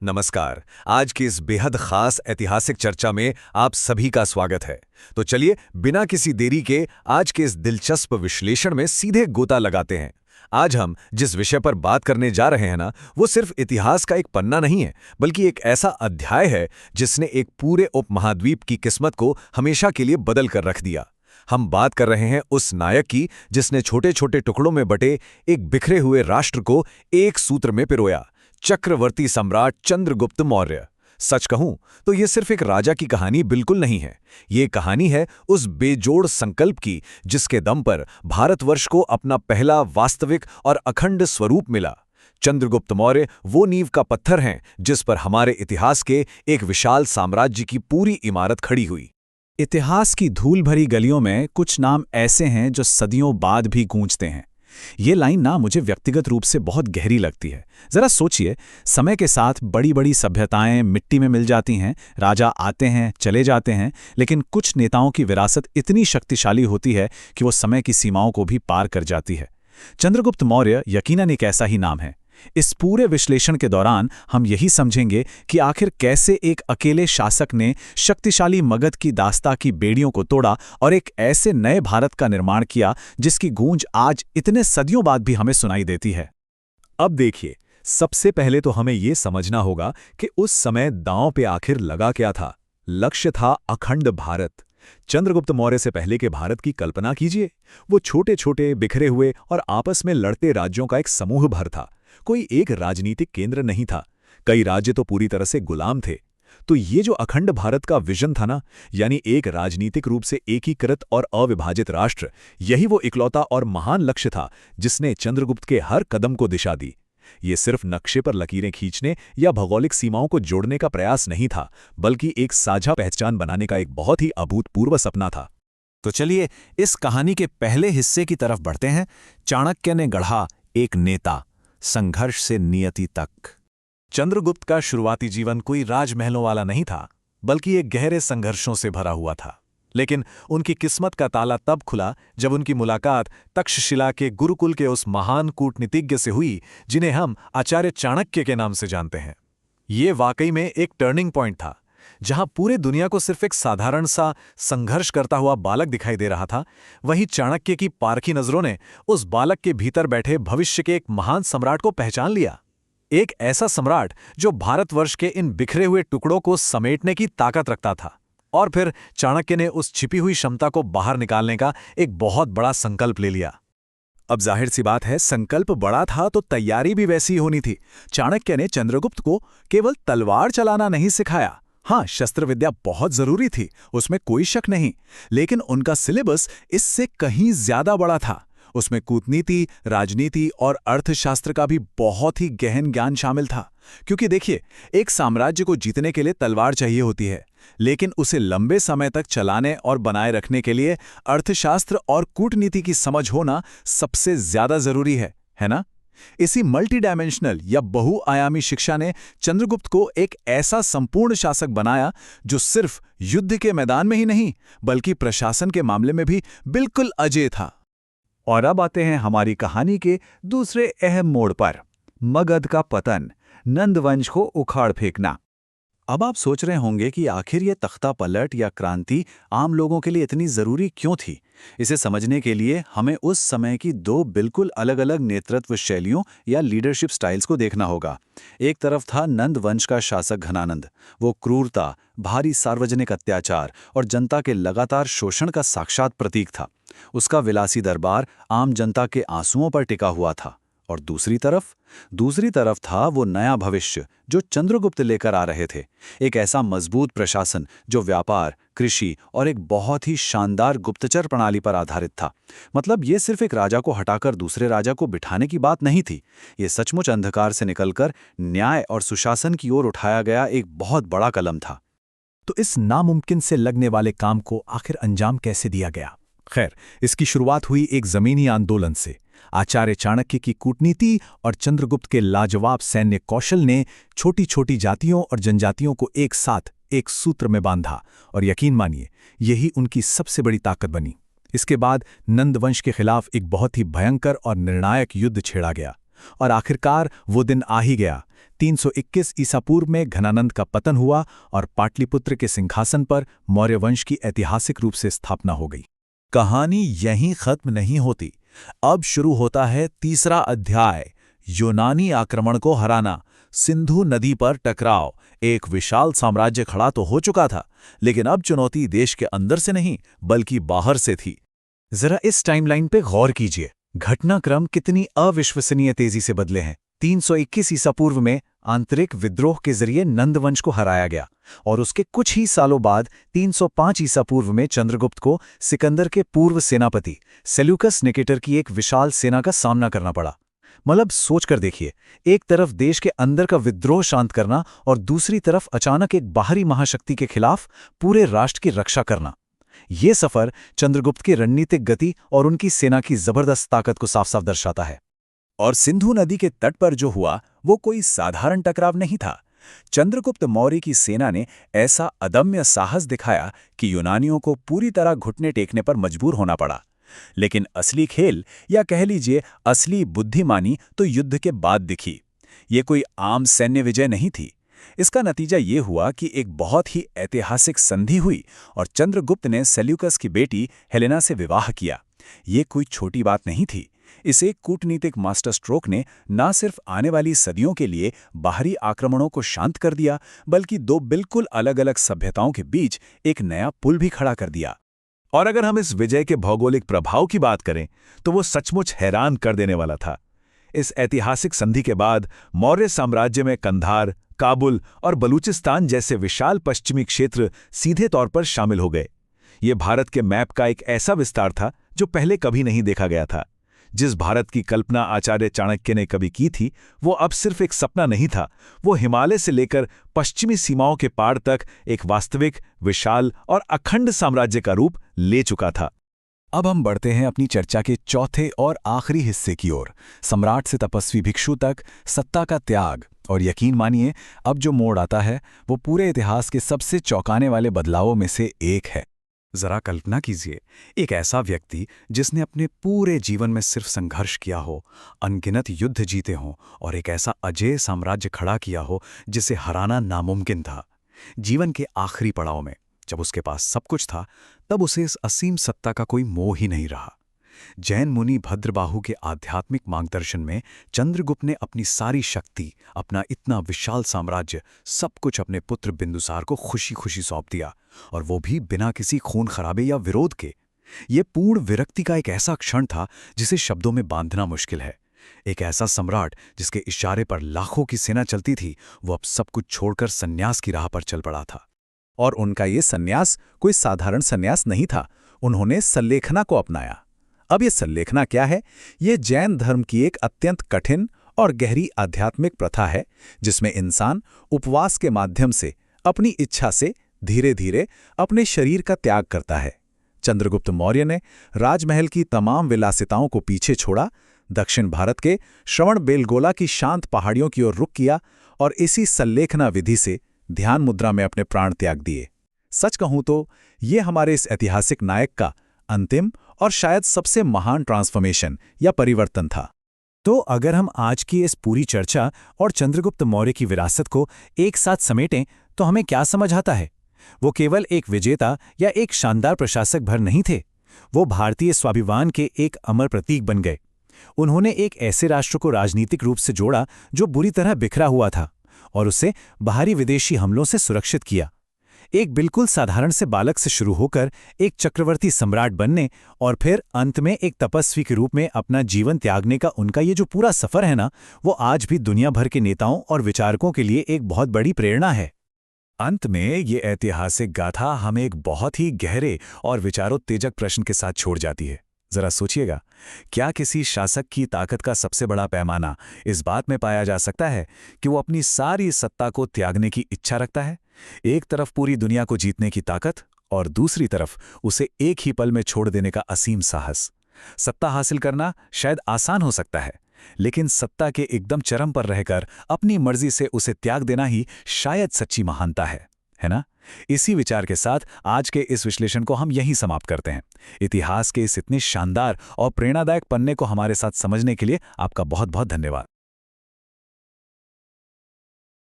नमस्कार। आज की इस बेहद खास ऐतिहासिक चर्चा में आप सभी का स्वागत है। तो चलिए बिना किसी देरी के आज के इस दिलचस्प विश्लेषण में सीधे गोता लगाते हैं। आज हम जिस विषय पर बात करने जा रहे हैं ना, वो सिर्फ इतिहास का एक पन्ना नहीं है, बल्कि एक ऐसा अध्याय है जिसने एक पूरे उपमहाद्वीप की किस्मत को हमेशा के लिए बदल कर रख दिया। हम बात कर रहे हैं उस नायक की जिसने छोटे छोटे टुकड़ों में बटे एक बिखरे हुए राष्ट्र को एक सूत्र में पिरोया। चक्रवर्ती सम्राट चंद्रगुप्त मौर्य। सच कहूं तो यह सिर्फ एक राजा की कहानी बिल्कुल नहीं है। ये कहानी है उस बेजोड़ संकल्प की जिसके दम पर भारतवर्ष को अपना पहला वास्तविक और अखंड स्वरूप मिला। चंद्रगुप्त मौर्य वो नींव का पत्थर हैं जिस पर हमारे इतिहास के एक विशाल साम्राज्य की पूरी इमारत खड़ी हुई। इतिहास की धूल भरी गलियों में कुछ नाम ऐसे हैं जो सदियों बाद भी गूंजते हैं। ये लाइन ना मुझे व्यक्तिगत रूप से बहुत गहरी लगती है। जरा सोचिए, समय के साथ बड़ी बड़ी सभ्यताएं मिट्टी में मिल जाती हैं, राजा आते हैं चले जाते हैं, लेकिन कुछ नेताओं की विरासत इतनी शक्तिशाली होती है कि वो समय की सीमाओं को भी पार कर जाती है। चंद्रगुप्त मौर्य यकीनन एक ऐसा ही नाम है। इस पूरे विश्लेषण के दौरान हम यही समझेंगे कि आखिर कैसे एक अकेले शासक ने शक्तिशाली मगध की दास्ता की बेड़ियों को तोड़ा और एक ऐसे नए भारत का निर्माण किया जिसकी गूंज आज इतने सदियों बाद भी हमें सुनाई देती है। अब देखिए, सबसे पहले तो हमें यह समझना होगा कि उस समय दांव पे आखिर लगा क्या था। लक्ष्य था अखंड भारत। चंद्रगुप्त मौर्य से पहले के भारत की कल्पना कीजिए। वो छोटे छोटे बिखरे हुए और आपस में लड़ते राज्यों का एक समूह भर था। कोई एक राजनीतिक केंद्र नहीं था। कई राज्य तो पूरी तरह से गुलाम थे। तो ये जो अखंड भारत का विजन था ना, यानी एक राजनीतिक रूप से एकीकृत और अविभाजित राष्ट्र, यही वो इकलौता और महान लक्ष्य था जिसने चंद्रगुप्त के हर कदम को दिशा दी। ये सिर्फ नक्शे पर लकीरें खींचने या भौगोलिक सीमाओं को जोड़ने का प्रयास नहीं था, बल्कि एक साझा पहचान बनाने का एक बहुत ही अभूतपूर्व सपना था। तो चलिए इस कहानी के पहले हिस्से की तरफ बढ़ते हैं। चाणक्य ने गढ़ा एक नेता, संघर्ष से नियति तक। चंद्रगुप्त का शुरुआती जीवन कोई राजमहलों वाला नहीं था, बल्कि एक गहरे संघर्षों से भरा हुआ था। लेकिन उनकी किस्मत का ताला तब खुला जब उनकी मुलाकात तक्षशिला के गुरुकुल के उस महान कूटनीतिज्ञ से हुई जिन्हें हम आचार्य चाणक्य के नाम से जानते हैं। ये वाकई में एक टर्निंग पॉइंट था, जहां पूरे दुनिया को सिर्फ एक साधारण सा संघर्ष करता हुआ बालक दिखाई दे रहा था, वहीं चाणक्य की पारखी नजरों ने उस बालक के भीतर बैठे भविष्य के एक महान सम्राट को पहचान लिया। एक ऐसा सम्राट जो भारतवर्ष के इन बिखरे हुए टुकड़ों को समेटने की ताकत रखता था। और फिर चाणक्य ने उस छिपी हुई क्षमता को बाहर निकालने का एक बहुत बड़ा संकल्प ले लिया। अब जाहिर सी बात है, संकल्प बड़ा था तो तैयारी भी वैसी ही होनी थी। चाणक्य ने चंद्रगुप्त को केवल तलवार चलाना नहीं सिखाया। हाँ, शस्त्र विद्या बहुत जरूरी थी, उसमें कोई शक नहीं, लेकिन उनका सिलेबस इससे कहीं ज्यादा बड़ा था। उसमें कूटनीति, राजनीति और अर्थशास्त्र का भी बहुत ही गहन ज्ञान शामिल था। क्योंकि देखिए, एक साम्राज्य को जीतने के लिए तलवार चाहिए होती है, लेकिन उसे लंबे समय तक चलाने और बनाए रखने के लिए अर्थशास्त्र और कूटनीति की समझ होना सबसे ज्यादा जरूरी है ना? इसी मल्टी डायमेंशनल या बहुआयामी शिक्षा ने चंद्रगुप्त को एक ऐसा संपूर्ण शासक बनाया जो सिर्फ युद्ध के मैदान में ही नहीं, बल्कि प्रशासन के मामले में भी बिल्कुल अजेय था। और अब आते हैं हमारी कहानी के दूसरे अहम मोड़ पर, मगध का पतन, नंदवंश को उखाड़ फेंकना। अब आप सोच रहे होंगे कि आखिर ये तख्ता पलट या क्रांति आम लोगों के लिए इतनी जरूरी क्यों थी। इसे समझने के लिए हमें उस समय की दो बिल्कुल अलग अलग नेतृत्व शैलियों या लीडरशिप स्टाइल्स को देखना होगा। एक तरफ था नंद वंश का शासक घनानंद। वो क्रूरता, भारी सार्वजनिक अत्याचार और जनता के लगातार शोषण का साक्षात प्रतीक था। उसका विलासी दरबार आम जनता के आंसुओं पर टिका हुआ था। और दूसरी तरफ था वो नया भविष्य जो चंद्रगुप्त लेकर आ रहे थे। एक ऐसा मजबूत प्रशासन जो व्यापार, कृषि और एक बहुत ही शानदार गुप्तचर प्रणाली पर आधारित था। मतलब ये सिर्फ एक राजा को हटाकर दूसरे राजा को बिठाने की बात नहीं थी। ये सचमुच अंधकार से निकलकर न्याय और सुशासन की ओर उठाया गया एक बहुत बड़ा कदम था। तो इस नामुमकिन से लगने वाले काम को आखिर अंजाम कैसे दिया गया? खैर, इसकी शुरुआत हुई एक जमीनी आंदोलन से। आचार्य चाणक्य की कूटनीति और चंद्रगुप्त के लाजवाब सैन्य कौशल ने छोटी छोटी जातियों और जनजातियों को एक साथ एक सूत्र में बांधा, और यकीन मानिए यही उनकी सबसे बड़ी ताकत बनी। इसके बाद नंदवंश के खिलाफ एक बहुत ही भयंकर और निर्णायक युद्ध छेड़ा गया। और आखिरकार वो दिन आ ही गया। 321 ईसा पूर्व में घनानंद का पतन हुआ और पाटलिपुत्र के सिंहासन पर मौर्य वंश की ऐतिहासिक रूप से स्थापना हो गई। कहानी यहीं खत्म नहीं होती। अब शुरू होता है तीसरा अध्याय, यूनानी आक्रमण को हराना। सिंधु नदी पर टकराव। एक विशाल साम्राज्य खड़ा तो हो चुका था, लेकिन अब चुनौती देश के अंदर से नहीं बल्कि बाहर से थी। जरा इस टाइमलाइन पे गौर कीजिए। घटनाक्रम कितनी अविश्वसनीय तेजी से बदले हैं। 321 ईसा पूर्व में आंतरिक विद्रोह के जरिए नंदवंश को हराया गया और उसके कुछ ही सालों बाद 305 ईसा पूर्व में चंद्रगुप्त को सिकंदर के पूर्व सेनापति सेल्यूकस निकेटर की एक विशाल सेना का सामना करना पड़ा। मतलब सोचकर देखिए, एक तरफ देश के अंदर का विद्रोह शांत करना और दूसरी तरफ अचानक एक बाहरी महाशक्ति के खिलाफ पूरे राष्ट्र की रक्षा करना। ये सफर चंद्रगुप्त की रणनीतिक गति और उनकी सेना की जबरदस्त ताकत को साफ साफ दर्शाता है। और सिंधु नदी के तट पर जो हुआ वो कोई साधारण टकराव नहीं था। चंद्रगुप्त मौर्य की सेना ने ऐसा अदम्य साहस दिखाया कि यूनानियों को पूरी तरह घुटने टेकने पर मजबूर होना पड़ा। लेकिन असली खेल, या कह लीजिए असली बुद्धिमानी, तो युद्ध के बाद दिखी। ये कोई आम सैन्य विजय नहीं थी। इसका नतीजा ये हुआ कि एक बहुत ही ऐतिहासिक संधि हुई और चंद्रगुप्त ने सेल्यूकस की बेटी हेलेना से विवाह किया। ये कोई छोटी बात नहीं थी। इस एक कूटनीतिक मास्टर स्ट्रोक ने न सिर्फ आने वाली सदियों के लिए बाहरी आक्रमणों को शांत कर दिया, बल्कि दो बिल्कुल अलग अलग सभ्यताओं के बीच एक नया पुल भी खड़ा कर दिया। और अगर हम इस विजय के भौगोलिक प्रभाव की बात करें तो वो सचमुच हैरान कर देने वाला था। इस ऐतिहासिक संधि के बाद मौर्य साम्राज्य में कंधार, काबुल और बलूचिस्तान जैसे विशाल पश्चिमी क्षेत्र सीधे तौर पर शामिल हो गए। ये भारत के मैप का एक ऐसा विस्तार था जो पहले कभी नहीं देखा गया था। जिस भारत की कल्पना आचार्य चाणक्य ने कभी की थी, वो अब सिर्फ एक सपना नहीं था, वो हिमालय से लेकर पश्चिमी सीमाओं के पार तक एक वास्तविक, विशाल और अखंड साम्राज्य का रूप ले चुका था। अब हम बढ़ते हैं अपनी चर्चा के चौथे और आखिरी हिस्से की ओर, सम्राट से तपस्वी भिक्षु तक सत्ता का त्याग। और यकीन मानिए, अब जो मोड़ आता है वो पूरे इतिहास के सबसे चौंकाने वाले बदलावों में से एक है। जरा कल्पना कीजिए, एक ऐसा व्यक्ति जिसने अपने पूरे जीवन में सिर्फ संघर्ष किया हो, अनगिनत युद्ध जीते हों और एक ऐसा अजेय साम्राज्य खड़ा किया हो जिसे हराना नामुमकिन था। जीवन के आखिरी पड़ाव में जब उसके पास सब कुछ था, तब उसे इस असीम सत्ता का कोई मोह ही नहीं रहा। जैन मुनि भद्रबाहु के आध्यात्मिक मार्गदर्शन में चंद्रगुप्त ने अपनी सारी शक्ति, अपना इतना विशाल साम्राज्य, सब कुछ अपने पुत्र बिंदुसार को खुशी खुशी सौंप दिया, और वो भी बिना किसी खून खराबे या विरोध के। ये पूर्ण विरक्ति का एक ऐसा क्षण था जिसे शब्दों में बांधना मुश्किल है। एक ऐसा सम्राट जिसके इशारे पर लाखों की सेना चलती थी, वो अब सब कुछ छोड़कर संन्यास की राह पर चल पड़ा था। और उनका ये संन्यास कोई साधारण संन्यास नहीं था। उन्होंने सल्लेखना को अपनाया। अब ये सल्लेखना क्या है? ये जैन धर्म की एक अत्यंत कठिन और गहरी आध्यात्मिक प्रथा है, जिसमें इंसान उपवास के माध्यम से अपनी इच्छा से धीरे धीरे अपने शरीर का त्याग करता है। चंद्रगुप्त मौर्य ने राजमहल की तमाम विलासिताओं को पीछे छोड़ा, दक्षिण भारत के श्रवणबेलगोला की शांत पहाड़ियों की ओर रुख किया और इसी सल्लेखना विधि से ध्यान मुद्रा में अपने प्राण त्याग दिए। सच कहूं तो ये हमारे इस ऐतिहासिक नायक का अंतिम और शायद सबसे महान ट्रांसफॉर्मेशन या परिवर्तन था। तो अगर हम आज की इस पूरी चर्चा और चंद्रगुप्त मौर्य की विरासत को एक साथ समेटें तो हमें क्या समझ आता है? वो केवल एक विजेता या एक शानदार प्रशासक भर नहीं थे, वो भारतीय स्वाभिमान के एक अमर प्रतीक बन गए। उन्होंने एक ऐसे राष्ट्र को राजनीतिक रूप से जोड़ा जो बुरी तरह बिखरा हुआ था, और उसे बाहरी विदेशी हमलों से सुरक्षित किया। एक बिल्कुल साधारण से बालक से शुरू होकर एक चक्रवर्ती सम्राट बनने और फिर अंत में एक तपस्वी के रूप में अपना जीवन त्यागने का उनका ये जो पूरा सफर है ना, वो आज भी दुनिया भर के नेताओं और विचारकों के लिए एक बहुत बड़ी प्रेरणा है। अंत में ये ऐतिहासिक गाथा हमें एक बहुत ही गहरे और विचारोत्तेजक प्रश्न के साथ छोड़ जाती है। जरा सोचिएगा, क्या किसी शासक की ताकत का सबसे बड़ा पैमाना इस बात में पाया जा सकता है कि वो अपनी सारी सत्ता को त्यागने की इच्छा रखता है? एक तरफ पूरी दुनिया को जीतने की ताकत और दूसरी तरफ उसे एक ही पल में छोड़ देने का असीम साहस। सत्ता हासिल करना शायद आसान हो सकता है, लेकिन सत्ता के एकदम चरम पर रहकर अपनी मर्जी से उसे त्याग देना ही शायद सच्ची महानता है ना? इसी विचार के साथ आज के इस विश्लेषण को हम यहीं समाप्त करते हैं। इतिहास के इस इतने शानदार और प्रेरणादायक पन्ने को हमारे साथ समझने के लिए आपका बहुत बहुत धन्यवाद।